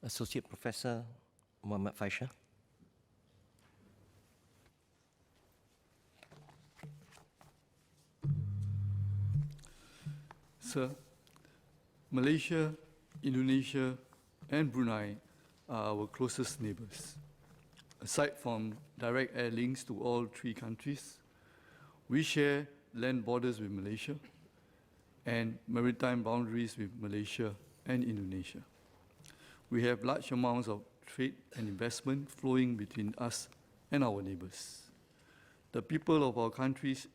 Associate Professor Muhammad Faishal. Sir, Malaysia, Indonesia, and Brunei are our closest neighbors. Aside from direct air links to all three countries, we share land borders with Malaysia and maritime boundaries with Malaysia and Indonesia. We have large amounts of trade and investment flowing between us and our neighbors. The people of our countries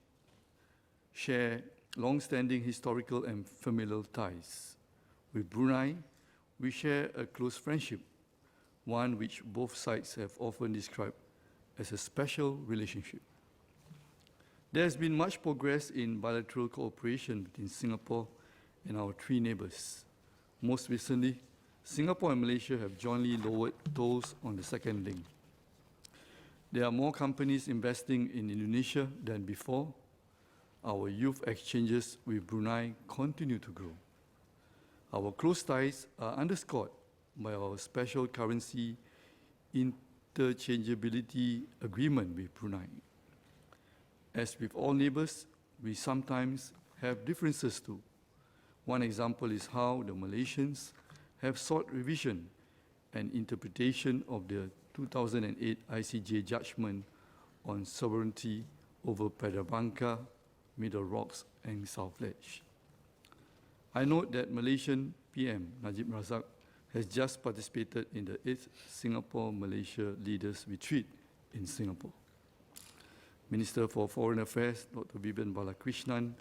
share long-standing historical and familial ties. With Brunei, we share a close friendship, one which both sides have often described as a special relationship. There has been much progress in bilateral cooperation between Singapore and our three neighbors. Most recently, Singapore and Malaysia have jointly lowered tolls on the second link. There are more companies investing in Indonesia than before. Our youth exchanges with Brunei continue to grow. Our close ties are underscored by our special currency interchangeability agreement with Brunei. As with all neighbors, we sometimes have differences too. One example is how the Malaysians have sought revision and interpretation of the 2008 ICJ judgment on sovereignty over Pedrabangka, Middle Rocks, and South Ledge. I note that Malaysian PM Najib Razak has just participated in the 8th Singapore-Malaysia Leaders Retreat in Singapore. Minister for Foreign Affairs, Dr. Vivian Balakrishnan,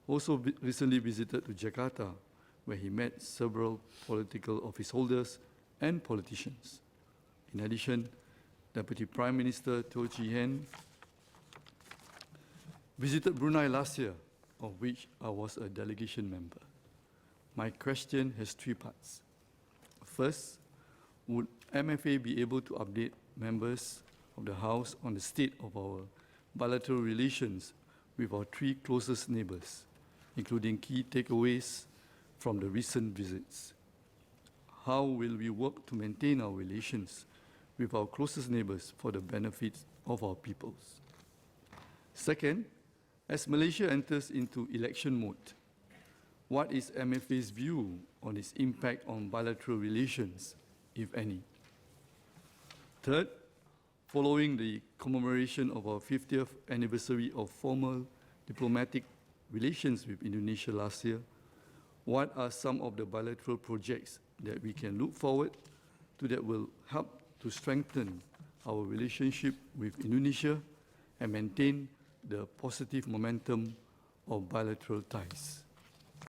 also recently visited to Jakarta, where he met several political office holders and politicians. In addition, Deputy Prime Minister Teo Chee Hean visited Brunei last year, of which I was a delegation member. My question has three parts. First, would MFA be able to update members of the House on the state of our bilateral relations with our three closest neighbors, including key takeaways from the recent visits? How will we work to maintain our relations with our closest neighbors for the benefit of our peoples? Second, as Malaysia enters into election mode, what is MFA's view on its impact on bilateral relations, if any? Third, following the commemoration of our 50th anniversary of formal diplomatic relations with Indonesia last year, what are some of the bilateral projects that we can look forward to that will help to strengthen our relationship with Indonesia and maintain the positive momentum of bilateral ties?